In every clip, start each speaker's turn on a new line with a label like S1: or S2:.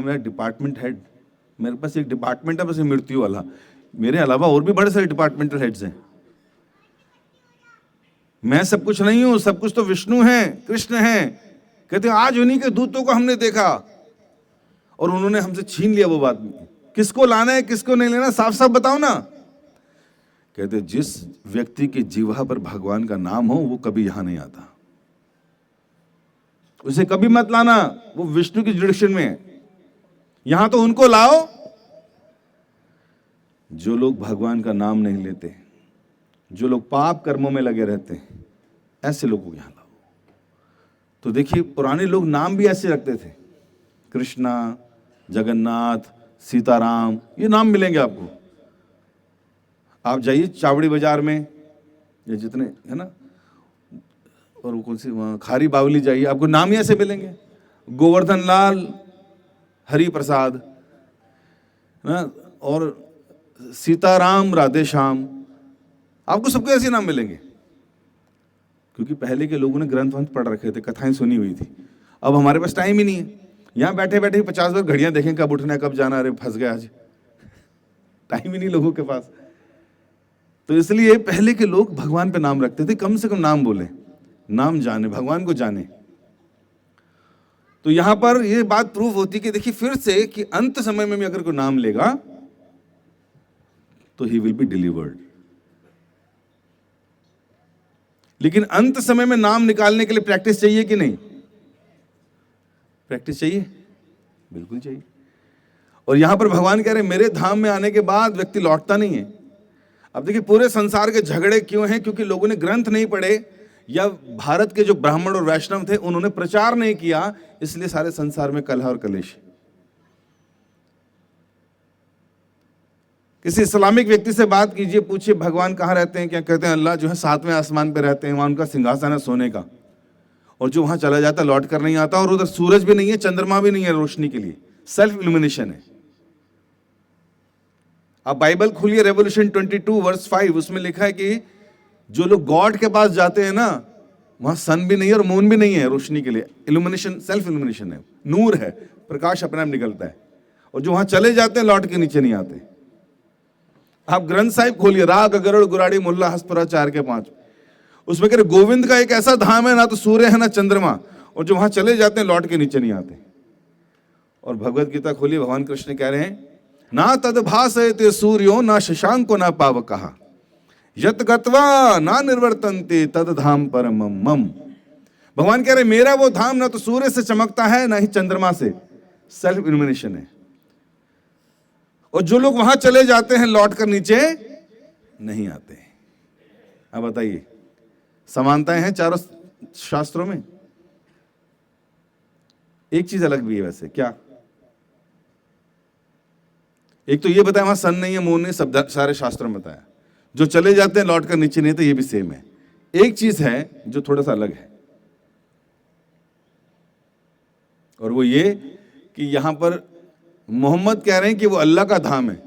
S1: मेरा department head, मेरे पास एक डिपार्टमेंट है बस, मृत्यु वाला। मेरे अलावा और भी बड़े सारे डिपार्टमेंटल हेड्स हैं। मैं सब कुछ नहीं हूं, सब कुछ तो विष्णु है, कृष्ण है। कहते हैं आज उन्हीं के दूतों को हमने देखा और उन्होंने हमसे छीन लिया वो बात। किसको लाना है किसको नहीं लेना, साफ साफ बताओ ना। कहते जिस व्यक्ति की जीवा पर भगवान का नाम हो वो कभी यहां नहीं आता, उसे कभी मत लाना, वो विष्णु की जुडिक्शन में है। यहां तो उनको लाओ जो लोग भगवान का नाम नहीं लेते, जो लोग पाप कर्मों में लगे रहते हैं, ऐसे लोगों को यहां लाओ। तो देखिए पुराने लोग नाम भी ऐसे रखते थे, कृष्णा, जगन्नाथ, सीताराम, ये नाम मिलेंगे आपको। आप जाइए चावड़ी बाजार में, ये जितने है ना, और वो कौन सी वहाँ खारी बावली जाइए, आपको नाम ही ऐसे मिलेंगे, गोवर्धन लाल, हरि प्रसाद ना, और सीताराम, राधे श्याम, आपको सबके ऐसे नाम मिलेंगे। क्योंकि पहले के लोगों ने ग्रंथ वंथ पढ़ रखे थे, कथाएं सुनी हुई थी। अब हमारे पास टाइम ही नहीं है, यहाँ बैठे बैठे 50 बार घड़ियां देखें कब उठना है कब जाना, अरे फंस गया आज, टाइम ही नहीं लोगों के पास। तो इसलिए पहले के लोग भगवान पे नाम रखते थे, कम से कम नाम बोले, नाम जाने, भगवान को जाने। तो यहां पर यह बात प्रूफ होती कि देखिए फिर से कि अंत समय में भी अगर कोई नाम लेगा तो ही विल बी डिलीवर्ड। लेकिन अंत समय में नाम निकालने के लिए प्रैक्टिस चाहिए कि नहीं? प्रैक्टिस चाहिए, बिल्कुल चाहिए। और यहां पर भगवान कह रहे हैं मेरे धाम में आने के बाद व्यक्ति लौटता नहीं है। अब देखिए पूरे संसार के झगड़े क्यों हैं? क्योंकि लोगों ने ग्रंथ नहीं पढ़े, या भारत के जो ब्राह्मण और वैष्णव थे उन्होंने प्रचार नहीं किया, इसलिए सारे संसार में कलह और कलेश। किसी इस्लामिक व्यक्ति से बात कीजिए, पूछिए भगवान कहाँ रहते हैं, क्या कहते हैं अल्लाह जो है 7वें आसमान पे रहते हैं, वहां उनका सिंहासन है सोने का, और जो वहां चला जाता लौट कर नहीं आता, और उधर सूरज भी नहीं है, चंद्रमा भी नहीं है रोशनी के लिए, सेल्फ इल्यूमिनेशन है। आप बाइबल खोलिए, रेवोल्यूशन 22 वर्स 5, उसमें लिखा है कि जो लोग गॉड के पास जाते हैं ना, वहां सन भी नहीं है और मून भी नहीं है रोशनी के लिए, इल्यूमिनेशन, सेल्फ इल्यूमिनेशन है, नूर है, प्रकाश अपने आप निकलता है। और जो वहां चले जाते हैं लौट के नीचे नहीं आते। आप ग्रंथ साहिब खोलिए, राग गरुड़ गुराड़ी मुल्ला हसपुरा 4 के 5, उसमें कह रहे गोविंद का एक ऐसा धाम है ना तो सूर्य है ना चंद्रमा, और जो वहां चले जाते हैं लौट के नीचे नहीं आते। और भगवत गीता खोलिए, भगवान कृष्ण कह रहे हैं ना तद भासयते सूर्यो ना शशांको ना पावकः यत गत्वा ना निर्वर्तन्ते तद धाम परमम मम। भगवान कह रहे मेरा वो धाम ना तो सूर्य से चमकता है ना ही चंद्रमा से, सेल्फ इल्यूमिनेशन है। और जो लोग वहां चले जाते हैं लौट कर नीचे नहीं आते। अब बताइए, समानताएं हैं चारों शास्त्रों में। एक चीज अलग भी है वैसे, क्या? एक तो ये बताया वहां सन नहीं है, मून नहीं, सब सारे शास्त्रों में बताया। जो चले जाते हैं लौट कर नीचे नहीं, तो ये भी सेम है। एक चीज है जो थोड़ा सा अलग है, और वो ये कि यहां पर मोहम्मद कह रहे हैं कि वो अल्लाह का धाम है,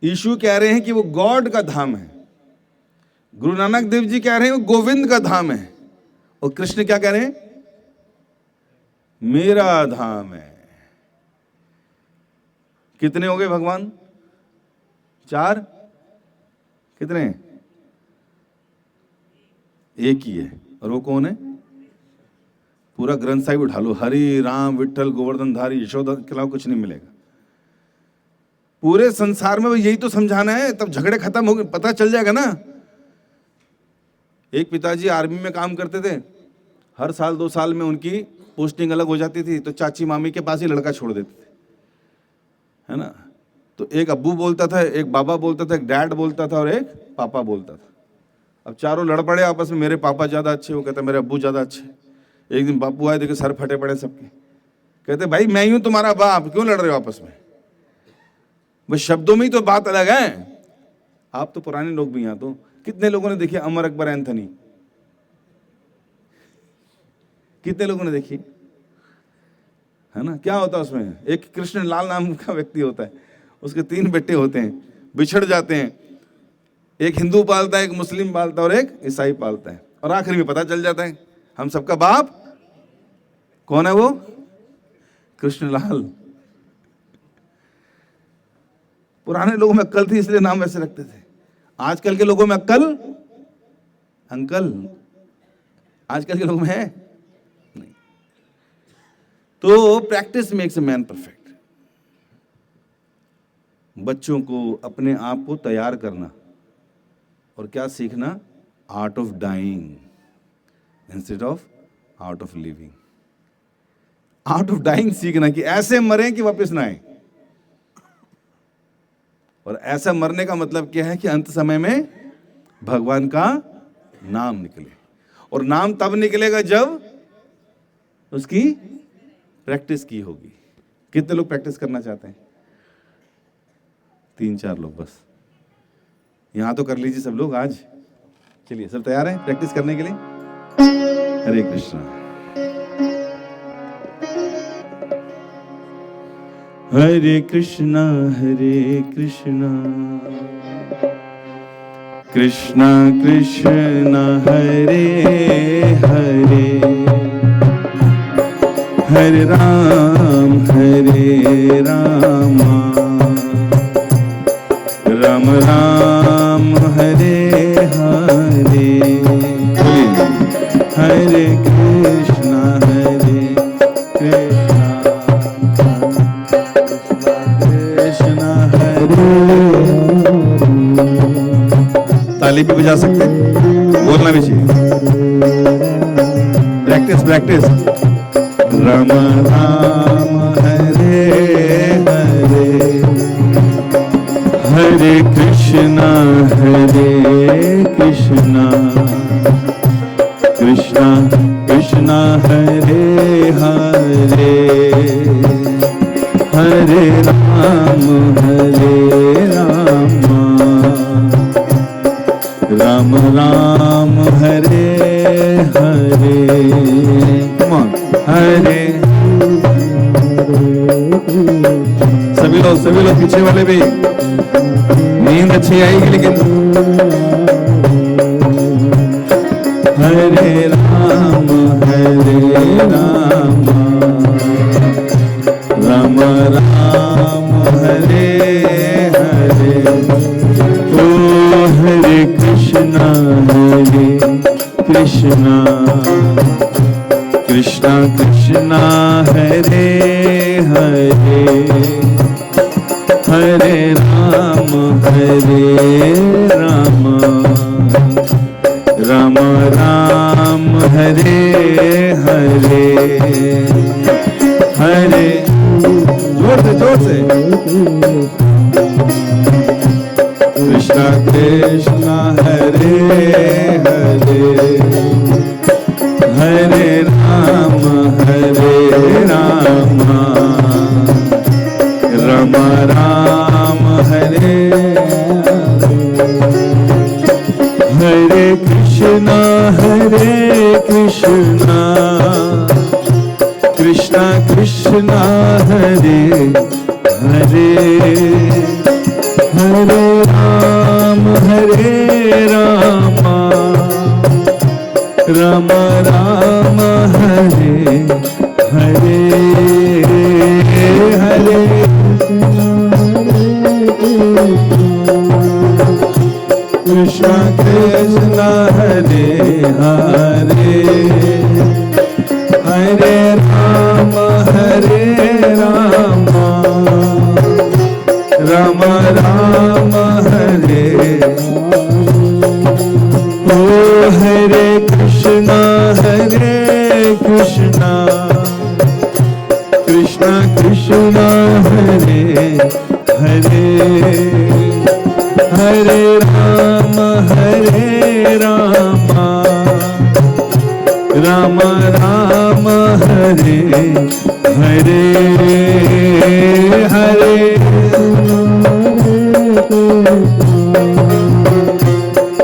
S1: यीशु कह रहे हैं कि वो गॉड का धाम है, गुरु नानक देव जी कह रहे हैं वो गोविंद का धाम है, और कृष्ण क्या कह रहे हैं? मेरा धाम है। कितने हो गए भगवान? 4? कितने? एक ही है, और वो कौन है? पूरा ग्रंथ साहिब उठा लो, हरि राम विठल गोवर्धन धारी यशोदा के अलावा कुछ नहीं मिलेगा। पूरे संसार में यही तो समझाना है, तब झगड़े खत्म हो गए, पता चल जाएगा ना। एक पिताजी आर्मी में काम करते थे, हर साल 2 साल में उनकी पोस्टिंग अलग हो जाती थी, तो चाची मामी के पास ही लड़का छोड़ देते थे, है ना। तो एक अब्बू बोलता था, एक बाबा बोलता था, एक डैड बोलता था और एक पापा बोलता था। अब चारों लड़ पड़े आपस में, मेरे पापा ज्यादा अच्छे, वो कहता मेरे अब्बू ज्यादा अच्छे। एक दिन बापू आए, देखे सर फटे पड़े सबके, कहते भाई मैं ही हूं तुम्हारा बाप, क्यों लड़ रहे हो आपस में? बस शब्दों में ही तो बात अलग है। आप तो पुराने लोग भी, यहां तो कितने लोगों ने देखी अमर अकबर एंथनी? कितने लोगों ने देखी, है ना? क्या होता है उसमें? एक कृष्ण लाल नाम का व्यक्ति होता है, उसके 3 बेटे होते हैं, बिछड़ जाते हैं, एक हिंदू पालता है, एक मुस्लिम पालता है और एक ईसाई पालता है, और आखिर में पता चल जाता है हम सबका बाप कौन है? वो कृष्णलाल। पुराने लोगों में अक्कल थी इसलिए नाम वैसे रखते थे। आजकल के लोगों में अक्कल अंकल, आजकल के लोगों में है नहीं। तो practice makes a man perfect. बच्चों को अपने आप को तैयार करना और क्या सीखना, art of dying instead of art of living. Art of dying सीखना कि ऐसे मरें कि वापस ना आए। और ऐसा मरने का मतलब क्या है कि अंत समय में भगवान का नाम निकले। और नाम तब निकलेगा जब उसकी प्रैक्टिस की होगी। कितने लोग प्रैक्टिस करना चाहते हैं? 3-4 लोग बस। यहां तो कर लीजिए सब लोग आज। चलिए, सब तैयार हैं प्रैक्टिस करने के लिए? हरे कृष्णा। हरे कृष्णा हरे कृष्णा कृष्णा कृष्णा हरे हरे, हरे राम राम राम हरे हरे। हरे कृष्णा कृष्णा हरे। ताली भी बजा सकते हैं, बोलना भी चाहिए। Practice practice. राम राम हरे हरे, हरे कृष्णा कृष्णा कृष्णा हरे हरे, हरे राम राम राम हरे हरे। हरे सभी लोग पीछे वाले भी। नींद अच्छी आएगी लेकिन। हरे राम राम राम हरे हरे। ओ हरे कृष्णा कृष्णा कृष्णा हरे हरे, हरे राम राम राम हरे हरे। हरे जोर से कृष्णा कृष्णा हरे हरे, हरे राम राम राम हरे। हरे कृष्णा कृष्णा कृष्णा हरे हरे, हरे राम राम राम हरे हरे। हरे कृष्णा कृष्णा हरे हरे, हरे राम राम राम हरे। ओ हरे कृष्णा कृष्णा कृष्णा हरे हरे, हरे राम राम राम हरे हरे। हरे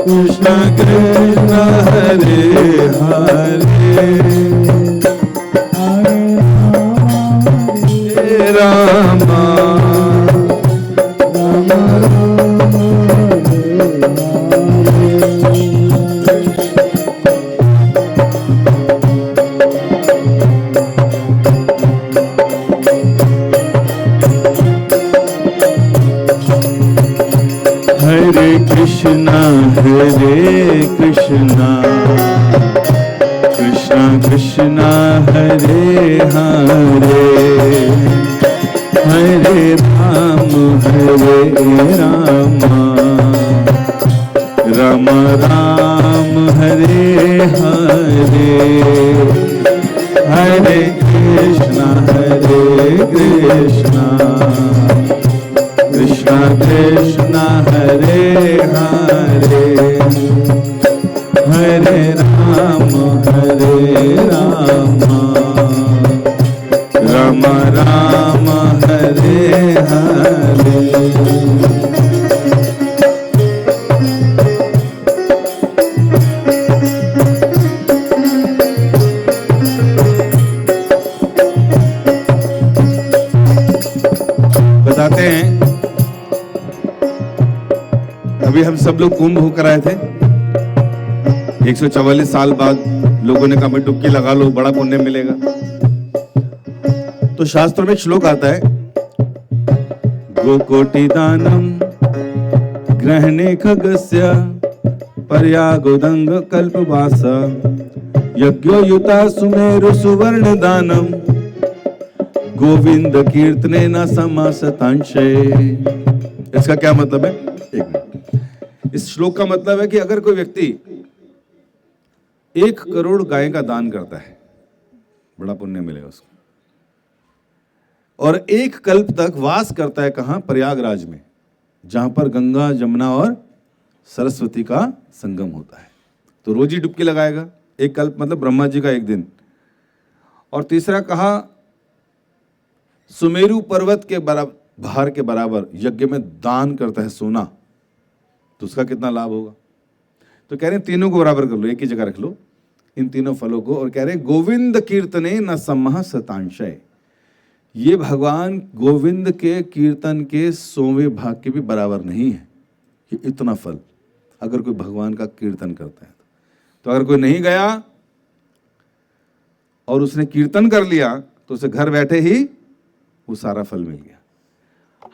S1: कृष्णा कृष्णा हरे हरे, हरे राम कृष्णा हरे कृष्णा कृष्णा कृष्णा हरे हरे हरे राम राम राम हरे हरे हरे कृष्णा कृष्णा कृष्णा हरे हरे हरे राम राम राम हरे हरे। बताते हैं अभी हम सब लोग कुंभ होकर आए थे, 144 साल बाद लोगों ने कहा मैं डुबकी लगा लो, बड़ा पुण्य मिलेगा। तो शास्त्रों में एक श्लोक आता है, गोकोटि दानम ग्रहणे खगस्य पर्यागोदंग कल्पवास यज्ञो युता सुमेरु सुवर्ण दानम गोविंद कीर्तने न समासतांशे। इसका क्या मतलब है? एक मिनट। इस श्लोक का मतलब है कि अगर कोई व्यक्ति 1 करोड़ गाय का दान करता है, बड़ा पुण्य मिलेगा उसको, और 1 कल्प तक वास करता है कहां? प्रयागराज में, जहां पर गंगा जमुना और सरस्वती का संगम होता है, तो रोज ही डुबकी लगाएगा। 1 कल्प मतलब ब्रह्मा जी का 1 दिन। और तीसरा कहा सुमेरु पर्वत के भार के बराबर यज्ञ में दान करता है सोना, तो उसका कितना लाभ होगा? तो कह रहे हैं तीनों को बराबर कर लो, एक ही जगह रख लो इन तीनों फलों को, और कह रहे हैं गोविंद कीर्तने न सम्मह शतांशय। ये भगवान गोविंद के कीर्तन के 100वें भाग के भी बराबर नहीं है कि इतना फल अगर कोई भगवान का कीर्तन करता है। तो अगर कोई नहीं गया और उसने कीर्तन कर लिया तो उसे घर बैठे ही वो सारा फल मिल गया।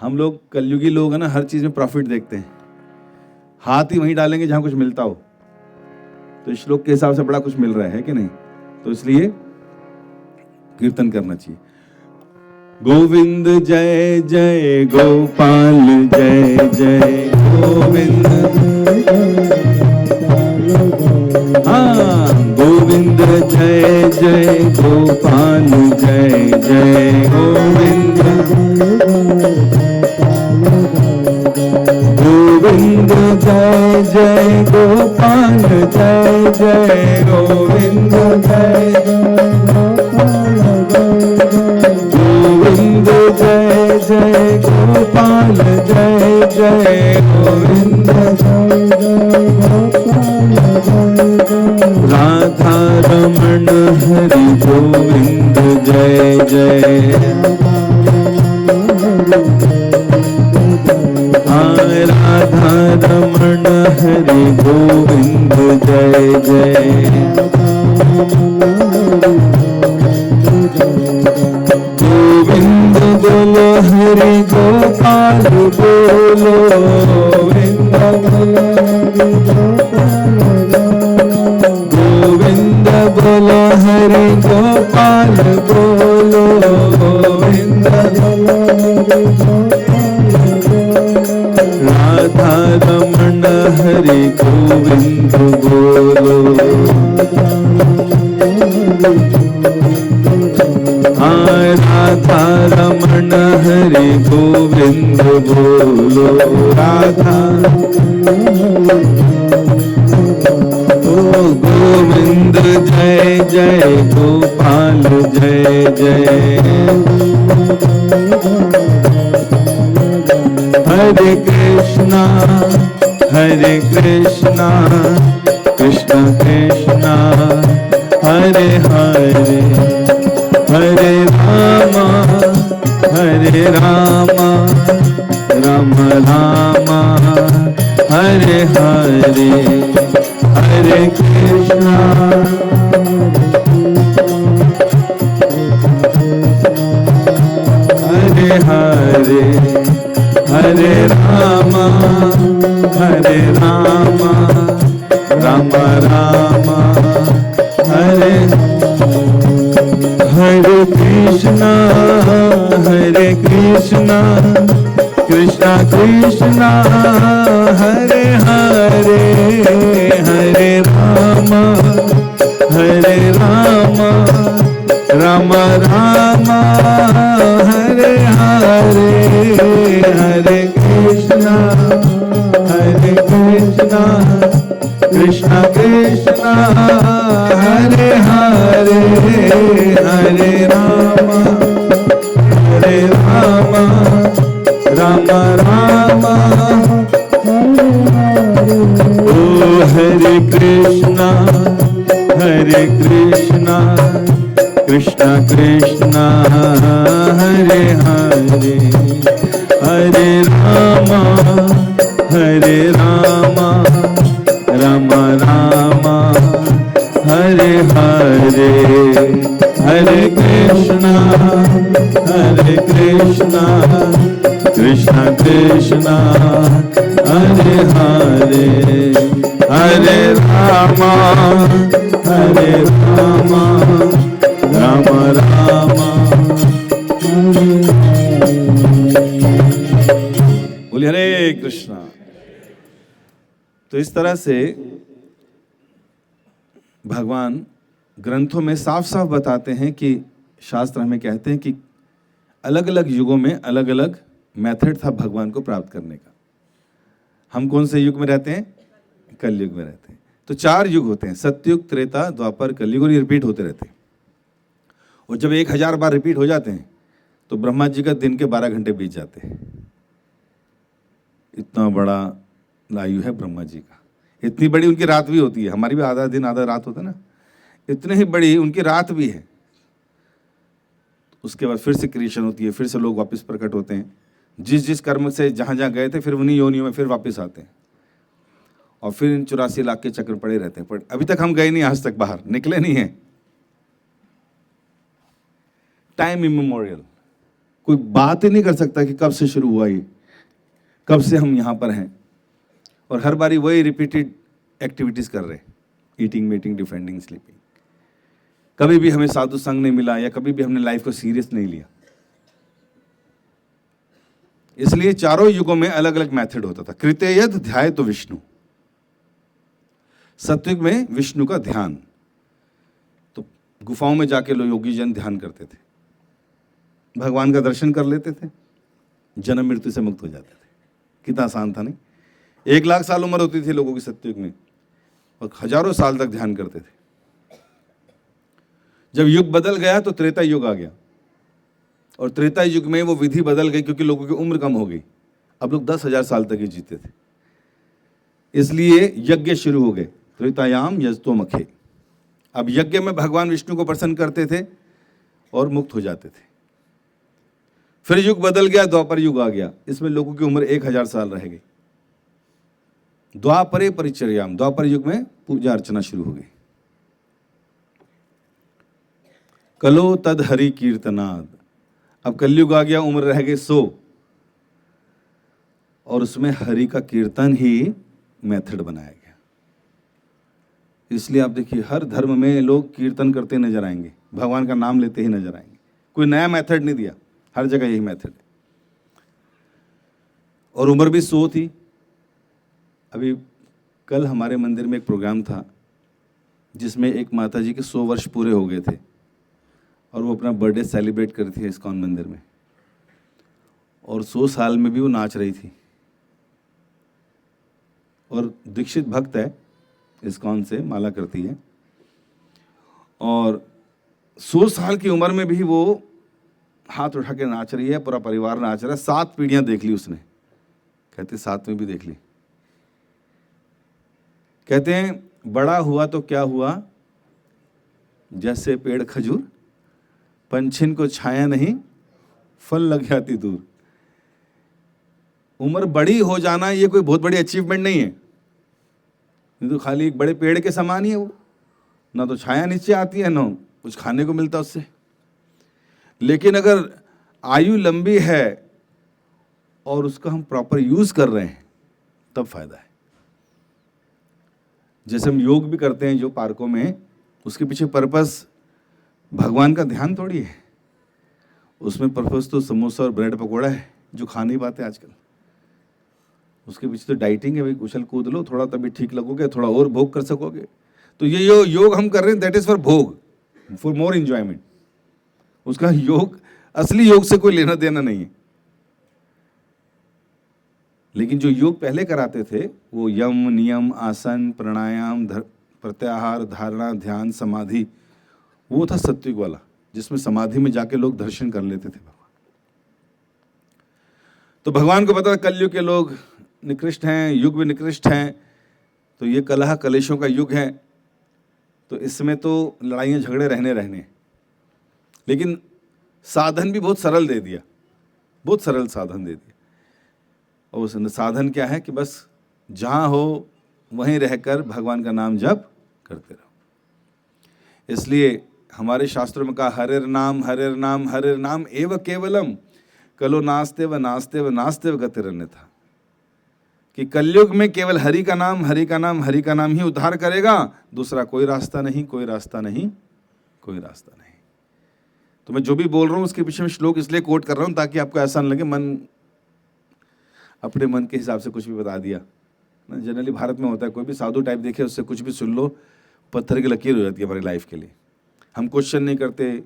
S1: हम लोग कलयुगी लोग हैं ना, हर चीज में प्रॉफिट देखते हैं, हाथ ही वहीं डालेंगे जहां कुछ मिलता हो। तो इस श्लोक के हिसाब से बड़ा कुछ मिल रहा है कि नहीं? तो इसलिए कीर्तन करना चाहिए। गोविंद जय जय गोपाल जय जय गोविंद, हाँ गोविंद जय जय गोपाल जय जय गोविंद, गोविंद जय जय गोपाल जय जय गोविंद जय गोविंद जय जय गोपाल जय जय गोविंद राधा रमण हरि गोविंद जय जय, राधा रमण हरि गोविंद जय जय, गोविंद बोलो हरि गोपाल बोलो, गोविंद गोविंद बोलो हरि गोपाल बोलो, गोविंद राधा रमण हरि गोविंद बोलो, हाँ राधा रमण हरि गोविंद बोलो, राधा ओ गोविंद जय जय गोपाल जय जय, हरे कृष्णा कृष्ण कृष्णा हरे हरे, हरे राम राम राम हरे हरे, हरे कृष्णा हरे हरे, हरे रामा हरे रामा रामा रामा हरे हरे कृष्णा कृष्णा कृष्णा हरे हरे हरे रामा राम राम हरे हरे हरे कृष्णा कृष्णा कृष्णा हरे हरे हरे राम राम राम ओ हरे कृष्णा कृष्णा कृष्णा हरे हरे हरे राम राम राम हरे हरे हरे कृष्णा कृष्णा कृष्णा हरे हरे हरे राम राम राम बोलिए हरे कृष्णा। तो इस तरह से भगवान ग्रंथों में साफ साफ बताते हैं कि शास्त्र हमें कहते हैं कि अलग अलग युगों में अलग अलग मेथड था भगवान को प्राप्त करने का। हम कौन से युग में रहते हैं? कलयुग में रहते हैं। तो 4 युग होते हैं, सतयुग, त्रेता, द्वापर, कलयुग, और ये रिपीट होते रहते हैं। और जब 1000 बार रिपीट हो जाते हैं तो ब्रह्मा जी का दिन के 12 घंटे बीत जाते हैं। इतना बड़ा आयु है ब्रह्मा जी का। इतनी बड़ी उनकी रात भी होती है, हमारी भी आधा दिन आधा रात होता है ना, इतनी ही बड़ी उनकी रात भी है। उसके बाद फिर से क्रिएशन होती है, फिर से लोग वापस प्रकट होते हैं, जिस जिस कर्म से जहाँ जहाँ गए थे फिर उन्हीं योनियों में फिर वापस आते हैं, और फिर इन 84 लाख के चक्र पड़े रहते हैं। पर अभी तक हम गए नहीं, आज तक बाहर निकले नहीं हैं। टाइम इमेमोरियल, कोई बात ही नहीं कर सकता कि कब से शुरू हुआ ये, कब से हम यहाँ पर हैं, और हर बारी वही रिपीटेड एक्टिविटीज कर रहे हैं, ईटिंग, मीटिंग, डिफेंडिंग, स्लीपिंग। कभी भी हमें साधु संग नहीं मिला, या कभी भी हमने लाइफ को सीरियस नहीं लिया। इसलिए चारों युगों में अलग अलग मेथड होता था। कृतयद ध्याय तो विष्णु, सत्युग में विष्णु का ध्यान, तो गुफाओं में जाके लोग योगी जन ध्यान करते थे, भगवान का दर्शन कर लेते थे, जन्म मृत्यु से मुक्त हो जाते थे। कितना आसान था नहीं? 1 लाख साल उम्र होती थी लोगों की सत्युग में, और हजारों साल तक ध्यान करते थे। जब युग बदल गया तो त्रेता युग आ गया, और त्रेता युग में वो विधि बदल गई क्योंकि लोगों की उम्र कम हो गई। अब लोग 10,000 साल तक ही जीते थे, इसलिए यज्ञ शुरू हो गए। त्रेतायाम यजतो मखे। अब यज्ञ में भगवान विष्णु को प्रसन्न करते थे और मुक्त हो जाते थे। फिर युग बदल गया, द्वापर युग आ गया, इसमें लोगों की उम्र 1000 साल रह गई। द्वापरे परिचर्याम, द्वापर युग में पूजा अर्चना शुरू हो गई। कलो तद हरि कीर्तनाद, अब कलयुग आ गया, उम्र रह गई 100, और उसमें हरि का कीर्तन ही मेथड बनाया गया। इसलिए आप देखिए हर धर्म में लोग कीर्तन करते नजर आएंगे, भगवान का नाम लेते ही नजर आएंगे। कोई नया मेथड नहीं दिया, हर जगह यही मेथड है। और उम्र भी 100 थी। अभी कल हमारे मंदिर में एक प्रोग्राम था जिसमें एक माता जी के 100 वर्ष पूरे हो गए थे, और वो अपना बर्थडे सेलिब्रेट कर रही थी इस्कॉन मंदिर में, और 100 साल में भी वो नाच रही थी। और दीक्षित भक्त है, इस्कॉन से माला करती है, और 100 साल की उम्र में भी वो हाथ उठा के नाच रही है, पूरा परिवार नाच रहा है। 7 पीढ़ियां देख ली उसने, कहते 7वीं भी देख ली। कहते हैं बड़ा हुआ तो क्या हुआ, जैसे पेड़ खजूर, पंछिन को छाया नहीं, फल लग जाती दूर। उम्र बड़ी हो जाना ये कोई बहुत बड़ी अचीवमेंट नहीं है, नहीं तो खाली एक बड़े पेड़ के समान ही है वो, ना तो छाया नीचे आती है ना कुछ खाने को मिलता उससे। लेकिन अगर आयु लंबी है और उसका हम प्रॉपर यूज कर रहे हैं, तब फायदा है। जैसे हम योग भी करते हैं जो पार्कों में, उसके पीछे पर्पस भगवान का ध्यान थोड़ी है, उसमें पर्पस तो समोसा और ब्रेड पकौड़ा है जो खा नहीं पाते आजकल। उसके पीछे तो डाइटिंग है भाई, उछल कूद लो थोड़ा, तभी ठीक लगोगे, थोड़ा और भोग कर सकोगे। तो ये योग हम कर रहे हैं, दैट इज फॉर भोग, फॉर मोर एंजॉयमेंट। उसका योग, असली योग से कोई लेना देना नहीं है। लेकिन जो योग पहले कराते थे वो यम, नियम, आसन, प्राणायाम, प्रत्याहार, धारणा, ध्यान, समाधि, वो था सत्विक वाला, जिसमें समाधि में जाके लोग दर्शन कर लेते थे भगवान। तो भगवान को पता कलयुग के लोग निकृष्ट हैं, युग भी निकृष्ट हैं, तो ये कलह कलेशों का युग है, तो इसमें तो लड़ाइयाँ झगड़े रहने। लेकिन साधन भी बहुत सरल दे दिया, बहुत सरल साधन दे दिया। और उस साधन क्या है कि बस जहाँ हो वहीं रहकर भगवान का नाम जप करते रहो। इसलिए हमारे शास्त्रों में कहा हरेर नाम हरेर नाम हरेर नाम एव केवलम कलो नास्ते व नास्ते व नास्ते व गतिरन्यथा, कि कलयुग में केवल हरि का नाम हरि का नाम हरि का नाम ही उद्धार करेगा, दूसरा कोई रास्ता नहीं, कोई रास्ता नहीं, कोई रास्ता नहीं। तो मैं जो भी बोल रहा हूँ उसके पीछे में श्लोक इसलिए कोट कर रहा हूँ ताकि आपको ऐसा न लगे मन अपने मन के हिसाब से कुछ भी बता दिया। जनरली भारत में होता है, कोई भी साधु टाइप देखे उससे कुछ भी सुन लो, पत्थर की लकीर हो जाती है हमारी लाइफ के लिए। हम क्वेश्चन नहीं करते,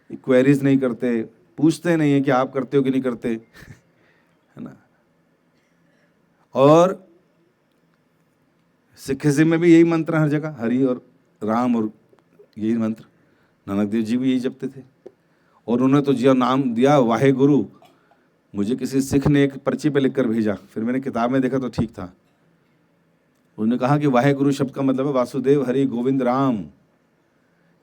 S1: क्वेरीज नहीं करते, पूछते नहीं है कि आप करते हो कि नहीं करते, है ना। और सिखिज्म में भी यही मंत्र हर जगह, हरि और राम, और यही मंत्र नानक देव जी भी यही जपते थे। और उन्होंने तो जो नाम दिया वाहे गुरु, मुझे किसी सिख ने एक पर्ची पे लिखकर भेजा, फिर मैंने किताब में देखा तो ठीक था। उन्होंने कहा कि वाहे गुरु शब्द का मतलब है वासुदेव, हरि, गोविंद, राम।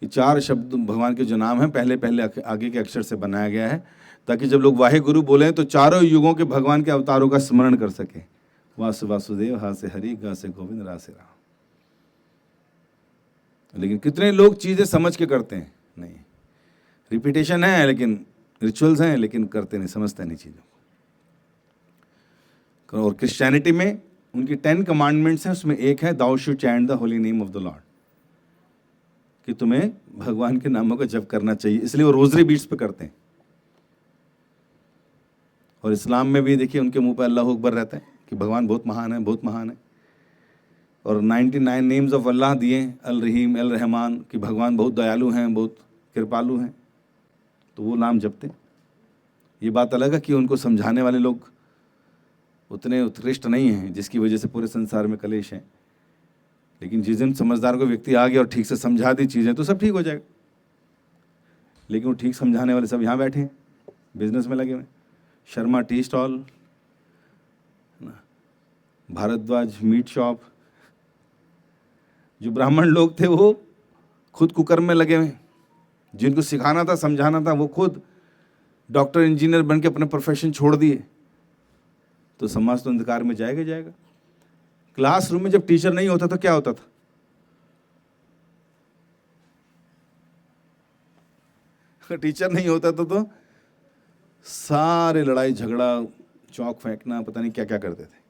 S1: ये 4 शब्द भगवान के जो नाम हैं पहले आगे के अक्षर से बनाया गया है, ताकि जब लोग वाहे गुरु बोलें तो चारों युगों के भगवान के अवतारों का स्मरण कर सके। वासुदेव, हा से हरि, गा से गोविंद, रा से राम। लेकिन कितने लोग चीजें समझ के करते हैं? नहीं, रिपीटेशन है लेकिन, रिचुअल्स हैं लेकिन करते नहीं, समझते नहीं चीज़ों को। और क्रिश्चियनिटी में उनकी 10 कमांडमेंट्स हैं, उसमें एक है thou should chant the holy name of the Lord, कि तुम्हें भगवान के नामों का जप करना चाहिए। इसलिए वो रोजरी बीट्स पे करते हैं। और इस्लाम में भी देखिए उनके मुंह पर अल्लाह अकबर रहता है कि भगवान बहुत महान है, बहुत महान है। और 99 नेम्स ऑफ अल्लाह दिए, अल रहीम, अल रहमान, कि भगवान बहुत दयालु हैं, बहुत कृपालु हैं, तो वो नाम जपते। ये बात अलग है कि उनको समझाने वाले लोग उतने उत्कृष्ट नहीं हैं, जिसकी वजह से पूरे संसार में कलेश हैं। लेकिन जिस दिन समझदार को व्यक्ति आ गया और ठीक से समझा दी चीज़ें, तो सब ठीक हो जाएगा। लेकिन वो ठीक समझाने वाले सब यहाँ बैठे हैं, बिजनेस में लगे हुए। Sharma tea stall, Bharadwaj meat shop, जो ब्राह्मण लोग थे वो खुद कुकर्म में लगे हुए। जिनको सिखाना था, समझाना था, वो खुद डॉक्टर इंजीनियर बन के अपने प्रोफेशन छोड़ दिए। तो समाज तो अंधकार में जाएगा जाएगा। क्लासरूम में जब टीचर नहीं होता तो क्या होता था? टीचर नहीं होता तो सारे लड़ाई झगड़ा, चौक फेंकना, पता नहीं क्या क्या करते थे।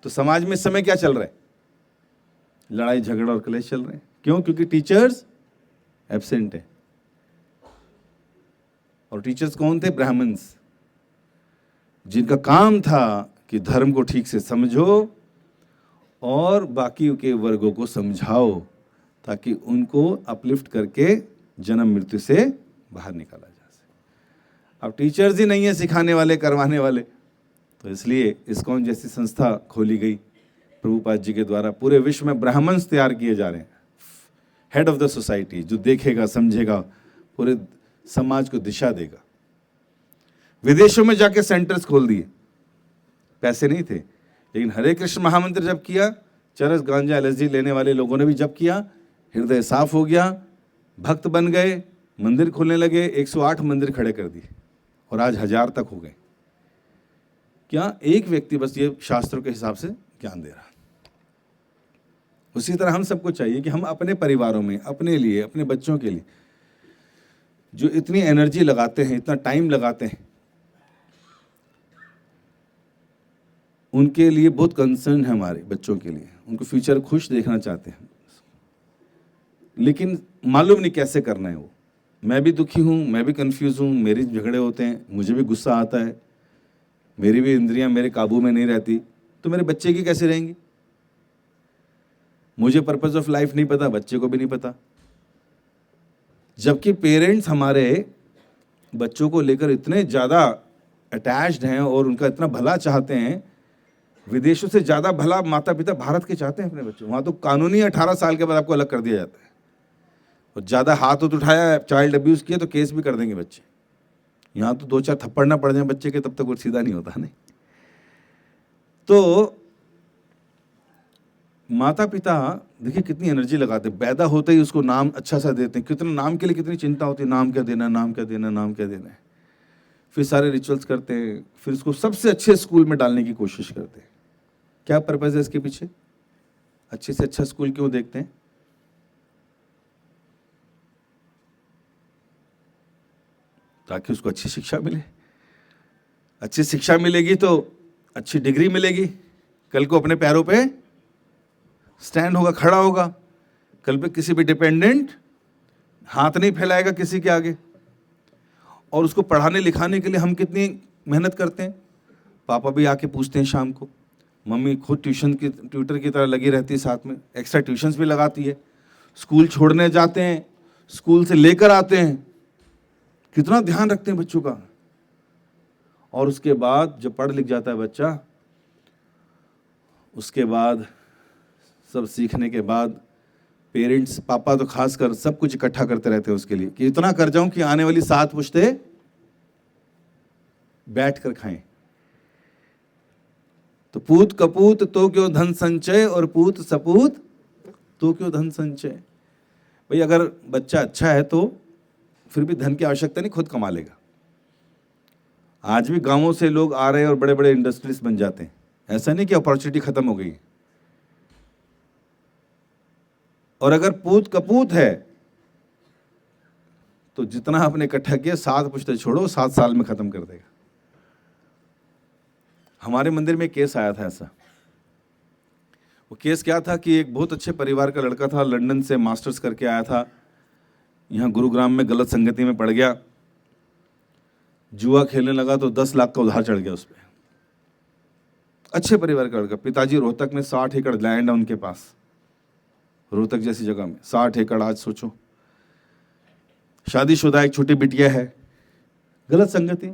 S1: तो समाज में इस समय क्या चल रहा है? लड़ाई झगड़ा और कलेश चल रहे हैं। क्यों? क्योंकि टीचर्स एब्सेंट है। और टीचर्स कौन थे? ब्राह्मण्स, जिनका काम था कि धर्म को ठीक से समझो और बाकी के वर्गों को समझाओ, ताकि उनको अपलिफ्ट करके जन्म मृत्यु से बाहर निकाला जा सके। अब टीचर्स ही नहीं है सिखाने वाले, करवाने वाले, तो इसलिए इस्कॉन जैसी संस्था खोली गई प्रभुपाद जी के द्वारा। पूरे विश्व में ब्राह्मण्स तैयार किए जा रहे हैं, हेड ऑफ द सोसाइटी, जो देखेगा, समझेगा, पूरे समाज को दिशा देगा। विदेशों में जाके सेंटर्स खोल दिए, पैसे नहीं थे, लेकिन हरे कृष्ण महामंत्र जप किया, चरस गांजा एलएसडी लेने वाले लोगों ने भी जप किया, हृदय साफ हो गया, भक्त बन गए, मंदिर खोलने लगे, 108 मंदिर खड़े कर दिए और आज 1000 तक हो गए। क्या? एक व्यक्ति बस ये शास्त्रों के हिसाब से ज्ञान दे रहा। उसी तरह हम सबको चाहिए कि हम अपने परिवारों में, अपने लिए, अपने बच्चों के लिए जो इतनी एनर्जी लगाते हैं, इतना टाइम लगाते हैं, उनके लिए बहुत कंसर्न है हमारे बच्चों के लिए, उनको फ्यूचर खुश देखना चाहते हैं, लेकिन मालूम नहीं कैसे करना है वो। मैं भी दुखी हूँ, मैं भी कंफ्यूज हूँ, मेरे झगड़े होते हैं, मुझे भी गुस्सा आता है, मेरी भी इंद्रियां मेरे काबू में नहीं रहती, तो मेरे बच्चे की कैसे रहेंगी? मुझे पर्पस ऑफ लाइफ नहीं पता, बच्चे को भी नहीं पता। जबकि पेरेंट्स हमारे बच्चों को लेकर इतने ज़्यादा अटैच्ड हैं और उनका इतना भला चाहते हैं, विदेशों से ज़्यादा भला माता पिता भारत के चाहते हैं अपने बच्चों। वहाँ तो कानूनी 18 साल के बाद आपको अलग कर दिया जाता है, और ज़्यादा हाथ उठाया, चाइल्ड अब्यूज़ किया तो केस भी कर देंगे बच्चे। यहाँ तो 2-4 थप्पड़ ना पड़ जाए बच्चे के, तब तक वो सीधा नहीं होता नहीं। तो माता पिता देखिए कितनी एनर्जी लगाते हैं, पैदा होते ही उसको नाम अच्छा सा देते हैं, कितना नाम के लिए कितनी चिंता होती है, नाम क्या देना, नाम क्या देना, नाम क्या देना है। फिर सारे रिचुअल्स करते हैं, फिर उसको सबसे अच्छे स्कूल में डालने की कोशिश करते हैं। क्या पर्पस है इसके पीछे? अच्छे से अच्छा स्कूल क्यों देखते हैं? ताकि उसको अच्छी शिक्षा मिले। अच्छी शिक्षा मिलेगी तो अच्छी डिग्री मिलेगी, कल को अपने पैरों पे स्टैंड होगा, खड़ा होगा, कल पे किसी भी डिपेंडेंट हाथ नहीं फैलाएगा किसी के आगे। और उसको पढ़ाने लिखाने के लिए हम कितनी मेहनत करते हैं। पापा भी आके पूछते हैं शाम को, मम्मी खुद ट्यूटर की तरह लगी रहती है, साथ में एक्स्ट्रा ट्यूशन्स भी लगाती है, स्कूल छोड़ने जाते हैं, स्कूल से लेकर आते हैं, कितना ध्यान रखते हैं बच्चों का। और उसके बाद जब पढ़ लिख जाता है बच्चा, उसके बाद सब सीखने के बाद पेरेंट्स, पापा तो खासकर, सब कुछ इकट्ठा करते रहते हैं उसके लिए कि इतना कर जाऊं कि आने वाली 7 पुश्ते बैठ कर खाएं। तो पूत कपूत तो क्यों धन संचय, और पूत सपूत तो क्यों धन संचय। भाई अगर बच्चा अच्छा है तो फिर भी धन की आवश्यकता नहीं, खुद कमा लेगा। आज भी गांवों से लोग आ रहे हैं और बड़े बड़े इंडस्ट्रीज बन जाते हैं, ऐसा नहीं कि अपॉर्चुनिटी खत्म हो गई। और अगर पूत कपूत है तो जितना आपने इकट्ठा किया 7 पुश्ते छोड़ो, 7 साल में खत्म कर देगा। हमारे मंदिर में केस आया था ऐसा। वो केस क्या था कि एक बहुत अच्छे परिवार का लड़का था, लंदन से मास्टर्स करके आया था, यहाँ गुरुग्राम में गलत संगति में पड़ गया, जुआ खेलने लगा तो 10 लाख का उधार चढ़ गया उस पर। अच्छे परिवार का लड़का, पिताजी रोहतक में 60 एकड़ लैंड है उनके पास, रोहतक जैसी जगह में 60 एकड़। आज सोचो, शादीशुदा एक छोटी बिटिया है, गलत संगति।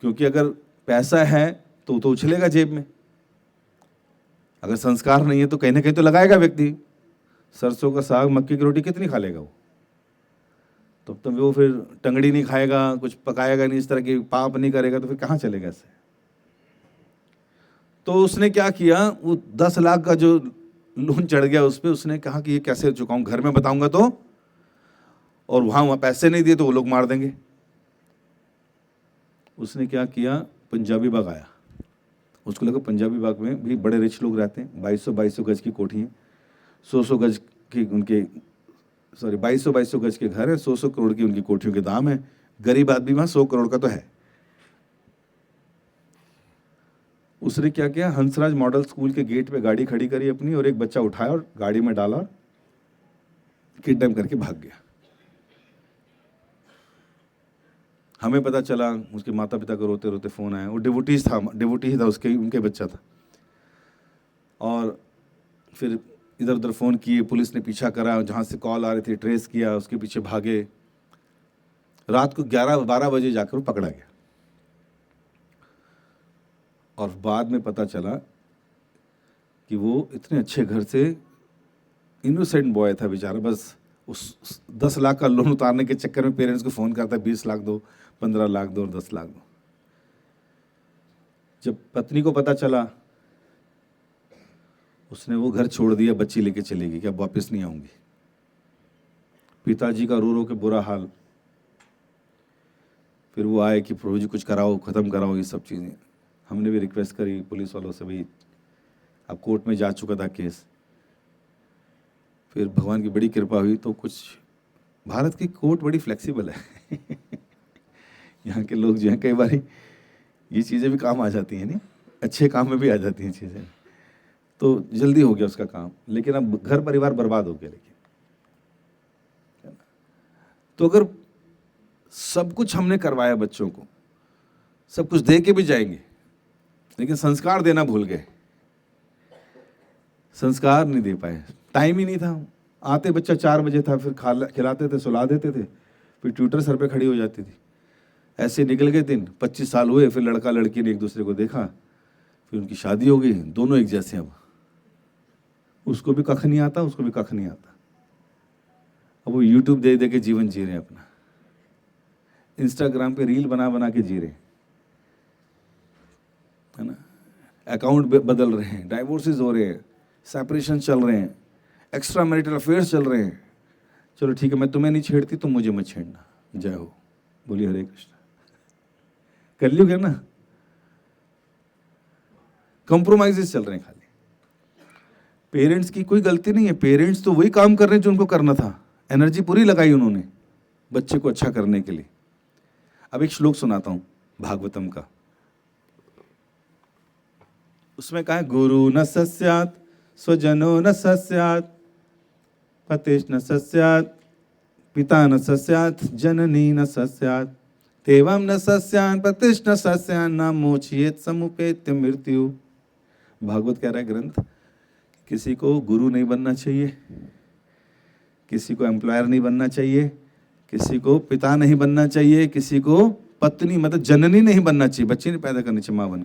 S1: क्योंकि अगर पैसा है तो उछलेगा जेब में, अगर संस्कार नहीं है तो कहीं ना कहीं तो लगाएगा व्यक्ति। सरसों का साग मक्की की रोटी कितनी खा लेगा वो, तो वो फिर टंगड़ी नहीं खाएगा, कुछ पकाएगा नहीं, इस तरह की पाप नहीं करेगा तो फिर कहाँ चलेगा ऐसे। तो उसने क्या किया, वो 10 लाख का जो लोन चढ़ गया उस पर, उसने कहा कि ये कैसे चुकाऊं, घर में बताऊंगा तो, और वहाँ पैसे नहीं दिए तो वो लोग मार देंगे। उसने क्या किया, पंजाबी बाग आया। उसको लगा पंजाबी बाग में भी बड़े रिच लोग रहते हैं, 2200 गज की कोठी है, 100 गज की उनके, सॉरी 2200 गज के घर है, 100 करोड़ की उनकी कोठियों के दाम है। गरीब आदमी वहाँ 100 करोड़ का तो है। उसने क्या किया, हंसराज मॉडल स्कूल के गेट पे गाड़ी खड़ी करी अपनी, और एक बच्चा उठाया और गाड़ी में डाला, किडनैप करके भाग गया। हमें पता चला, उसके माता पिता को रोते रोते फोन आया। वो डिवोटी ही था उसके, उनके बच्चा था। और फिर इधर उधर फ़ोन किए, पुलिस ने पीछा करा, जहाँ से कॉल आ रही थी ट्रेस किया, उसके पीछे भागे। रात को 11-12 बजे जाकर वो पकड़ा गया। और बाद में पता चला कि वो इतने अच्छे घर से, इनोसेंट बॉय था बेचारा, बस उस 10 लाख का लोन उतारने के चक्कर में पेरेंट्स को फ़ोन करता है, 20 लाख दो, 15 लाख दो और 10 लाख दो। जब पत्नी को पता चला, उसने वो घर छोड़ दिया, बच्ची लेके चली गई कि अब वापस नहीं आऊंगी। पिताजी का रो रो के बुरा हाल। फिर वो आए कि प्रभु जी कुछ कराओ, ख़त्म कराओ ये सब चीज़ें। हमने भी रिक्वेस्ट करी पुलिस वालों से, भाई अब कोर्ट में जा चुका था केस। फिर भगवान की बड़ी कृपा हुई तो कुछ, भारत की कोर्ट बड़ी फ्लेक्सिबल है यहाँ के लोग जो हैं कई बार ये चीज़ें भी काम आ जाती हैं, नहीं अच्छे काम में भी आ जाती हैं चीज़ें। तो जल्दी हो गया उसका काम, लेकिन अब घर परिवार बर्बाद हो गया। लेकिन तो अगर सब कुछ हमने करवाया बच्चों को, सब कुछ दे के भी जाएंगे, लेकिन संस्कार देना भूल गए, संस्कार नहीं दे पाए, टाइम ही नहीं था। आते बच्चा 4 बजे था, फिर खिलाते थे, सुला देते थे, फिर ट्यूटर सर पे खड़ी हो जाती थी। ऐसे निकल गए दिन, 25 साल हुए, फिर लड़का लड़की ने एक दूसरे को देखा, फिर उनकी शादी हो गई, दोनों एक जैसे। अब उसको भी कख नहीं आता, उसको भी कख नहीं आता। अब वो यूट्यूब दे दे के जीवन जी रहे हैं अपना, इंस्टाग्राम पे रील बना बना के जी रहे हैं, है ना। अकाउंट बदल रहे हैं, डाइवोर्सेस हो रहे हैं, सेपरेशन चल रहे हैं, एक्स्ट्रा मैरिटल अफेयर्स चल रहे हैं। चलो ठीक है, मैं तुम्हें नहीं छेड़ती, तुम मुझे मत छेड़ना, जय हो, बोलिए हरे कृष्ण। कलयुग है ना, कॉम्प्रोमाइजेस चल रहे हैं खाली। पेरेंट्स की कोई गलती नहीं है, पेरेंट्स तो वही काम कर रहे हैं जो उनको करना था, एनर्जी पूरी लगाई उन्होंने बच्चे को अच्छा करने के लिए। अब एक श्लोक सुनाता हूं भागवतम का, उसमें कहा है, गुरु न सस्यात् स्वजनो न सस्यात् पतिश्च न सस्यात् पिता न सस्यात् जननी न सस्यात् तेवं न सस्यान् पतिश्च न सस्यान् न मोचयेत् समुपेत्य मृत्यु। भागवत कह रहा है ग्रंथ, किसी को गुरु नहीं बनना चाहिए, किसी को एम्प्लॉयर नहीं बनना चाहिए, किसी को पिता नहीं बनना चाहिए, किसी को पत्नी मतलब जननी नहीं बनना चाहिए, बच्चे नहीं पैदा करनी चाहिए माँ बन